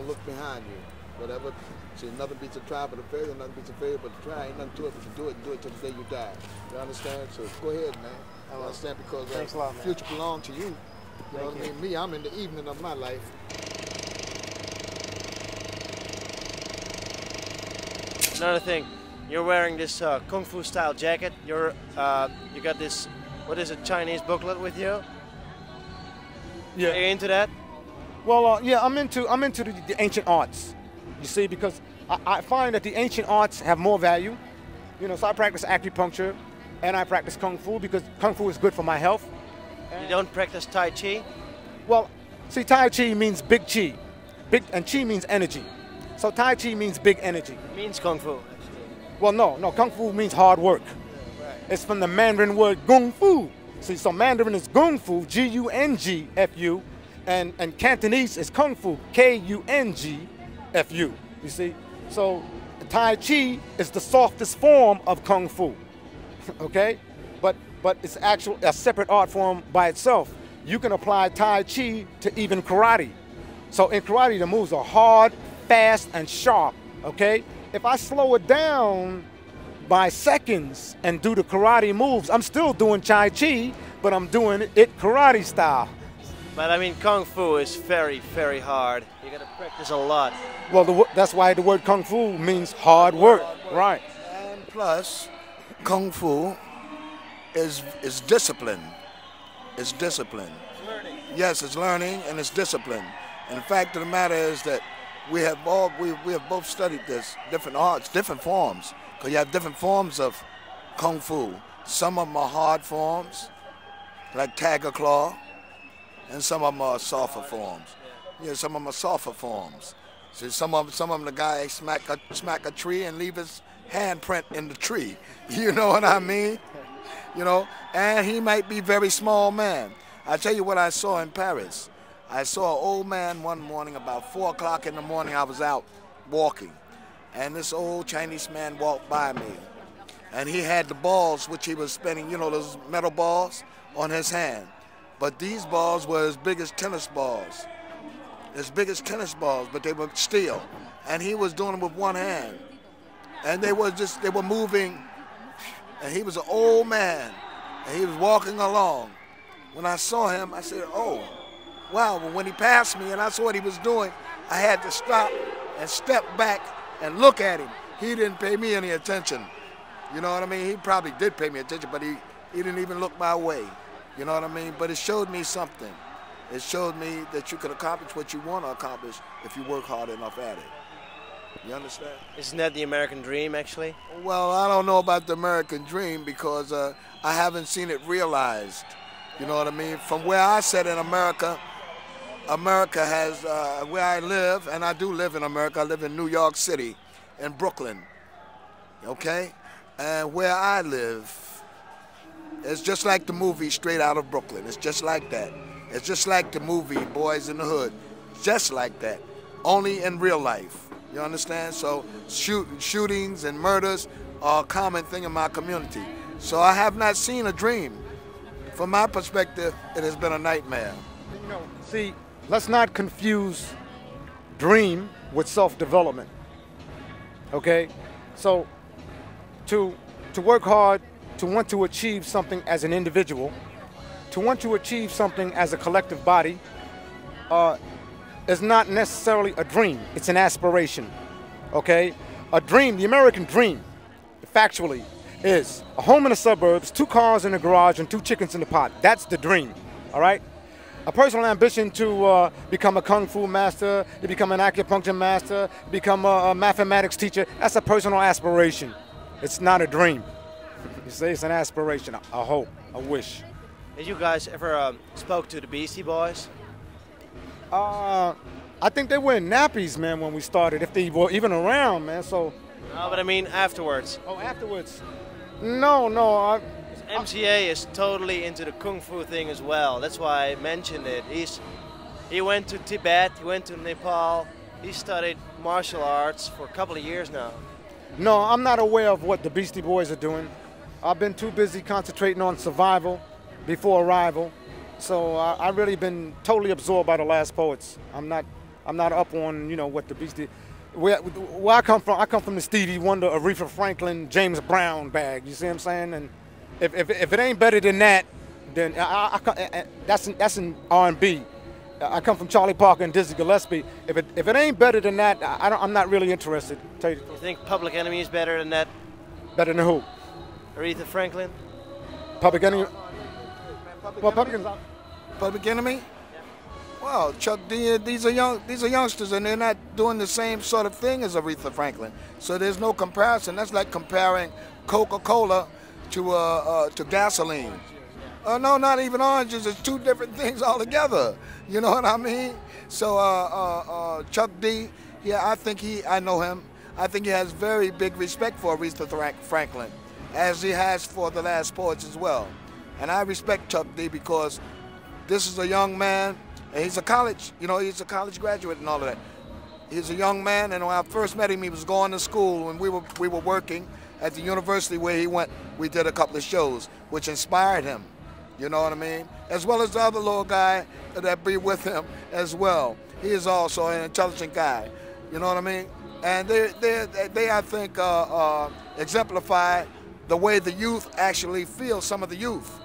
don't look behind you. Whatever, see, nothing beats a try but a failure, nothing beats a failure but a try. Ain't nothing to it but to do it and do it till the day you die. You understand? So go ahead, man. I understand because Thanks a lot, man. future belongs to you. You know what I mean? Me, I'm in the evening of my life. Another thing, you're wearing this Kung Fu style jacket. You got this, what is it, Chinese booklet with you? Yeah. Are you into that? Well, yeah, I'm into the ancient arts. You see, because I find that the ancient arts have more value. You know, so I practice acupuncture and I practice Kung Fu because Kung Fu is good for my health. You don't practice Tai Chi? Well, see, Tai Chi means big Chi. Big, and Chi means energy. So Tai Chi means big energy. It means Kung Fu, actually. Well, no, Kung Fu means hard work. Right. It's from the Mandarin word Gung Fu. See, so Mandarin is Gung Fu, G-U-N-G-F-U, and Cantonese is Kung Fu, K-U-N-G-F-U, you see? So Tai Chi is the softest form of Kung Fu, okay? But it's actually a separate art form by itself. You can apply Tai Chi to even karate. So in karate, the moves are hard, fast, and sharp, okay? If I slow it down by seconds and do the karate moves, I'm still doing Tai Chi, but I'm doing it karate style. But I mean, Kung Fu is very, very hard. You gotta practice a lot. Well, that's why the word Kung Fu means hard work, right? And plus, Kung Fu is discipline. It's discipline. It's learning. Yes, it's learning and it's discipline. And the fact of the matter is that we have both studied this, different arts, different forms. Because you have different forms of Kung Fu. Some of them are hard forms, like Tiger Claw, and some of them are softer forms. Yeah, some of them are softer forms. So some of them the guy smack a tree and leave his handprint in the tree. You know what I mean? You know, and he might be very small man. I tell you what I saw in Paris. I saw an old man one morning about 4 o'clock in the morning. I was out walking, and this old Chinese man walked by me, and he had the balls which he was spinning, you know, those metal balls on his hand. But these balls were as big as tennis balls. As big as tennis balls, but they were steel. And he was doing them with one hand. And they were moving. And he was an old man. And he was walking along. When I saw him, I said, oh, wow. But when he passed me and I saw what he was doing, I had to stop and step back and look at him. He didn't pay me any attention. You know what I mean? He probably did pay me attention, but he didn't even look my way. You know what I mean? But it showed me something. It showed me that you can accomplish what you want to accomplish if you work hard enough at it. You understand? Isn't that the American dream, actually? Well, I don't know about the American dream because I haven't seen it realized. You know what I mean? From where I sit in America, America has, where I live, and I do live in America, I live in New York City, in Brooklyn, okay? And where I live, it's just like the movie Straight Out of Brooklyn. It's just like that. It's just like the movie Boys in the Hood. Just like that, only in real life. You understand? So shootings and murders are a common thing in my community. So I have not seen a dream. From my perspective, it has been a nightmare. You know, see, let's not confuse dream with self-development, okay? So to work hard, to want to achieve something as an individual, to want to achieve something as a collective body, is not necessarily a dream. It's an aspiration, okay? A dream, the American dream, factually, is a home in the suburbs, 2 cars in the garage, and 2 chickens in the pot. That's the dream, all right? A personal ambition to become a Kung Fu master, to become an acupuncture master, become a mathematics teacher, that's a personal aspiration. It's not a dream. You see, it's an aspiration, a hope, a wish. Did you guys ever spoke to the Beastie Boys? I think they were in nappies, man, when we started, if they were even around, man, so. No, but I mean afterwards. Oh, afterwards? No. MCA is totally into the Kung Fu thing as well. That's why I mentioned it. He went to Tibet, he went to Nepal. He studied martial arts for a couple of years now. No, I'm not aware of what the Beastie Boys are doing. I've been too busy concentrating on survival before arrival. So I've really been totally absorbed by the Last Poets. I'm not I'm not up on, you know, what the Beastie. Where I come from the Stevie Wonder, Aretha Franklin, James Brown bag. You see what I'm saying? And if it ain't better than that, then that's in R&B. I come from Charlie Parker and Dizzy Gillespie. If it ain't better than that, I'm not really interested. Tell you. You think Public Enemy is better than that? Better than who? Aretha Franklin? Public Enemy. Public Enemy? Well, Chuck D, these are youngsters, and they're not doing the same sort of thing as Aretha Franklin. So there's no comparison. That's like comparing Coca-Cola to gasoline. No, not even oranges. It's two different things altogether. You know what I mean? So Chuck D, yeah, I know him. I think he has very big respect for Aretha Franklin, as he has for the Last Poets as well. And I respect Chuck D because this is a young man, and he's a college graduate and all of that. He's a young man, and when I first met him, he was going to school, and we were working at the university where he went. We did a couple of shows, which inspired him. You know what I mean? As well as the other little guy that be with him as well. He is also an intelligent guy. You know what I mean? And they I think, exemplify the way the youth actually feel, some of the youth.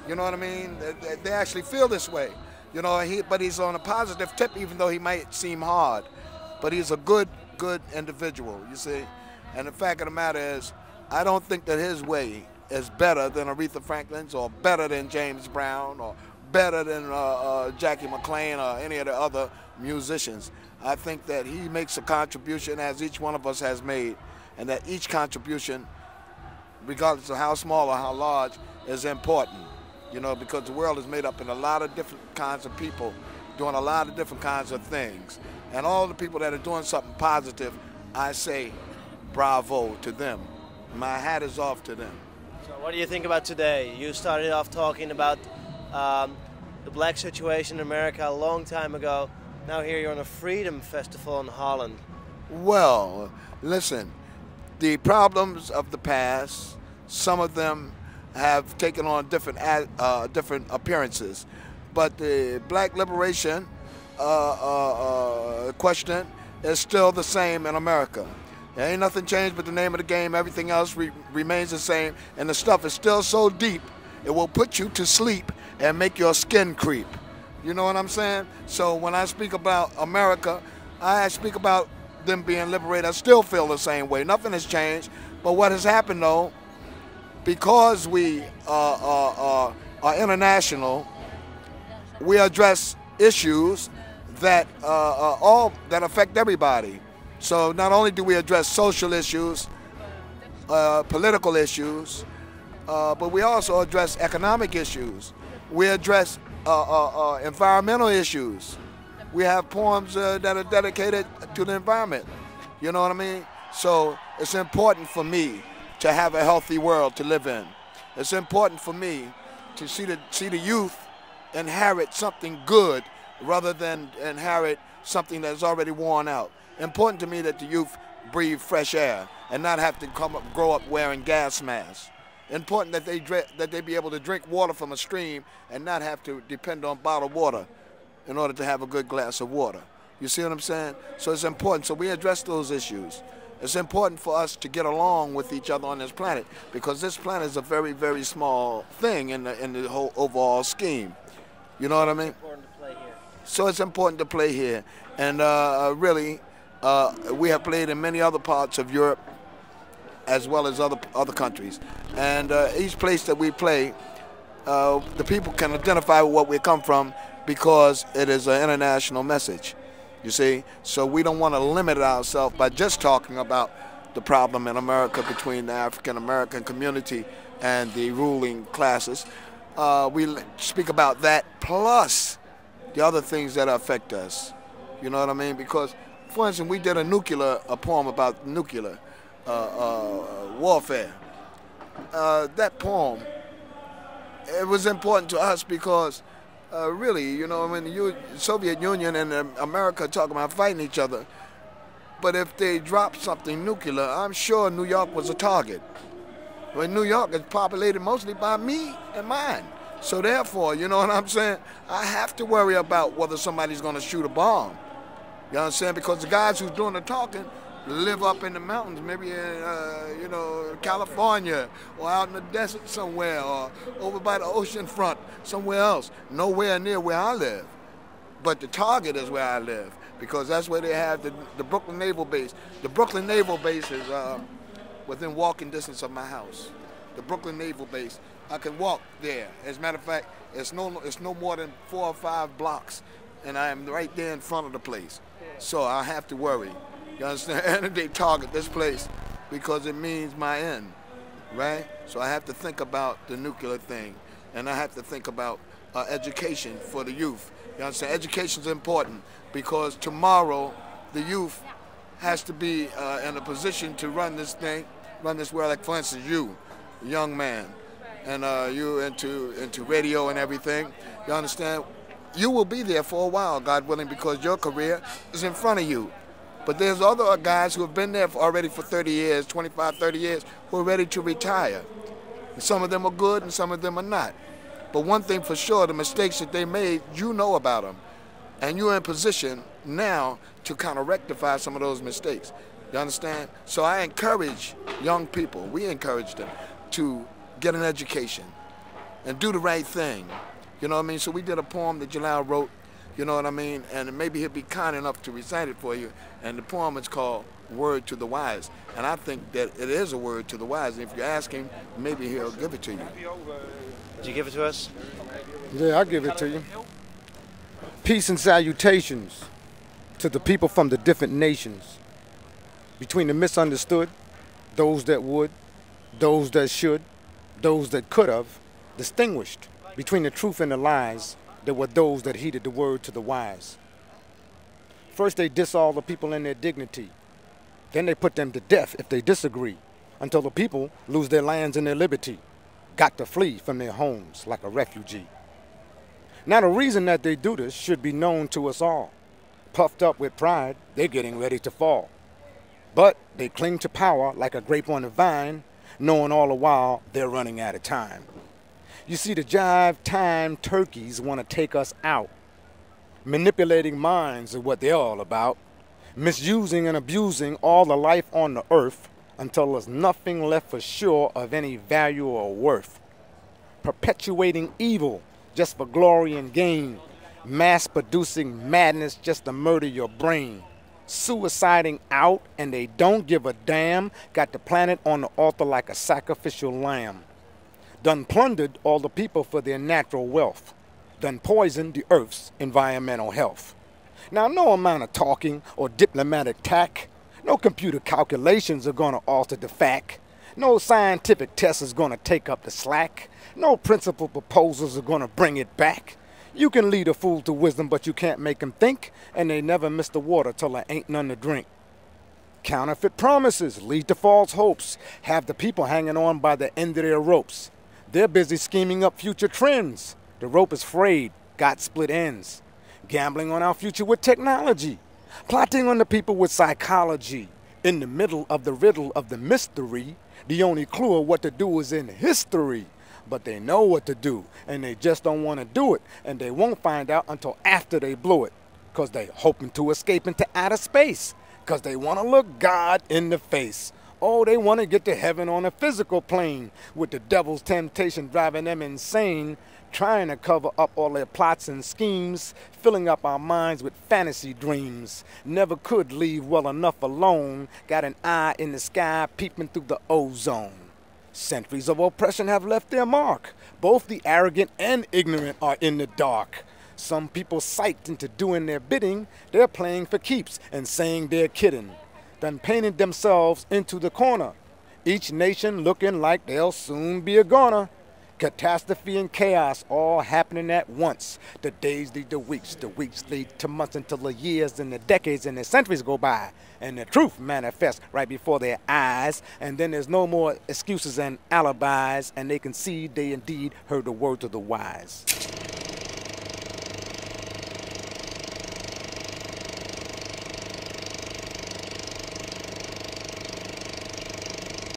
You know what I mean? They actually feel this way. You know, but he's on a positive tip, even though he might seem hard. But he's a good individual, you see? And the fact of the matter is, I don't think that his way is better than Aretha Franklin's, or better than James Brown, or better than Jackie McLean or any of the other musicians. I think that he makes a contribution, as each one of us has made, and that each contribution, regardless of how small or how large, is important. You know, because the world is made up in a lot of different kinds of people doing a lot of different kinds of things. And all the people that are doing something positive, I say bravo to them. My hat is off to them. So what do you think about today? You started off talking about the black situation in America a long time ago. Now here you're on a Freedom Festival in Holland. Well, listen, the problems of the past, some of them have taken on different appearances, but the black liberation question is still the same in America. There ain't nothing changed but the name of the game. Everything else remains the same, and the stuff is still so deep it will put you to sleep and make your skin creep. You know what I'm saying? So when I speak about America, I speak about them being liberated. I still feel the same way. Nothing has changed. But what has happened, though, because we are international, we address issues that that affect everybody. So not only do we address social issues, political issues, but we also address economic issues. We address environmental issues. We have poems that are dedicated to the environment. You know what I mean? So it's important for me to have a healthy world to live in. It's important for me to see the youth inherit something good rather than inherit something that's already worn out. Important to me that the youth breathe fresh air and not have to grow up wearing gas masks. Important that they be able to drink water from a stream and not have to depend on bottled water in order to have a good glass of water. You see what I'm saying? So it's important. So we address those issues. It's important for us to get along with each other on this planet, because this planet is a very, very small thing in the whole overall scheme. You know what I mean? It's important to play here. So it's important to play here. And really, we have played in many other parts of Europe as well as other countries. And each place that we play, the people can identify with what we come from because it is an international message. You see? So we don't want to limit ourselves by just talking about the problem in America between the African-American community and the ruling classes. We speak about that plus the other things that affect us. You know what I mean? Because, for instance, we did a poem about nuclear warfare. That poem, it was important to us because really, you know, I mean, the Soviet Union and America talking about fighting each other, but if they dropped something nuclear, I'm sure New York was a target. Well, New York is populated mostly by me and mine. So therefore, you know what I'm saying, I have to worry about whether somebody's going to shoot a bomb. You understand? Because the guys who's doing the talking live up in the mountains, maybe in, you know, California, or out in the desert somewhere, or over by the ocean front, somewhere else, nowhere near where I live. But the target is where I live, because that's where they have the Brooklyn Naval Base. The Brooklyn Naval Base is within walking distance of my house. The Brooklyn Naval Base, I can walk there. As a matter of fact, it's no more than 4 or 5 blocks, and I am right there in front of the place. So I have to worry. You understand? And they target this place because it means my end, right? So I have to think about the nuclear thing, and I have to think about education for the youth. You understand? Education is important because tomorrow the youth has to be in a position to run this thing, run this world. Like, for instance, you, young man, and you into radio and everything. You understand? You will be there for a while, God willing, because your career is in front of you. But there's other guys who have been there already for 30 years, 25, 30 years, who are ready to retire. And some of them are good and some of them are not. But one thing for sure, the mistakes that they made, you know about them. And you're in position now to kind of rectify some of those mistakes. You understand? So I encourage young people, we encourage them to get an education and do the right thing. You know what I mean? So we did a poem that Jalal wrote, you know what I mean? And maybe he'll be kind enough to recite it for you. And the poem is called Word to the Wise. And I think that it is a word to the wise. And if you ask him, maybe he'll give it to you. Did you give it to us? Yeah, I'll give it to you. Peace and salutations to the people from the different nations. Between the misunderstood, those that would, those that should, those that could have, distinguished between the truth and the lies, there were those that heeded the word to the wise. First they diss all the people in their dignity. Then they put them to death if they disagree, until the people lose their lands and their liberty, got to flee from their homes like a refugee. Now the reason that they do this should be known to us all. Puffed up with pride, they're getting ready to fall. But they cling to power like a grape on a vine, knowing all the while they're running out of time. You see, the jive time turkeys want to take us out. Manipulating minds is what they're all about. Misusing and abusing all the life on the earth until there's nothing left for sure of any value or worth. Perpetuating evil just for glory and gain. Mass-producing madness just to murder your brain. Suiciding out and they don't give a damn. Got the planet on the altar like a sacrificial lamb. Done plundered all the people for their natural wealth. Done poisoned the earth's environmental health. Now no amount of talking or diplomatic tack, no computer calculations are gonna alter the fact. No scientific test is gonna take up the slack. No principal proposals are gonna bring it back. You can lead a fool to wisdom, but you can't make him think, and they never miss the water till there ain't none to drink. Counterfeit promises lead to false hopes, have the people hanging on by the end of their ropes. They're busy scheming up future trends. The rope is frayed, got split ends. Gambling on our future with technology. Plotting on the people with psychology. In the middle of the riddle of the mystery, the only clue of what to do is in history. But they know what to do, and they just don't want to do it. And they won't find out until after they blew it. Because they hoping to escape into outer space. Because they want to look God in the face. Oh, they want to get to heaven on a physical plane, with the devil's temptation driving them insane, trying to cover up all their plots and schemes, filling up our minds with fantasy dreams. Never could leave well enough alone, got an eye in the sky peeping through the ozone. Centuries of oppression have left their mark. Both the arrogant and ignorant are in the dark. Some people psyched into doing their bidding, they're playing for keeps and saying they're kidding. Done painted themselves into the corner. Each nation looking like they'll soon be a goner. Catastrophe and chaos all happening at once. The days lead to weeks, the weeks lead to months, until the years and the decades and the centuries go by. And the truth manifests right before their eyes. And then there's no more excuses and alibis. And they can see they indeed heard the word of the wise.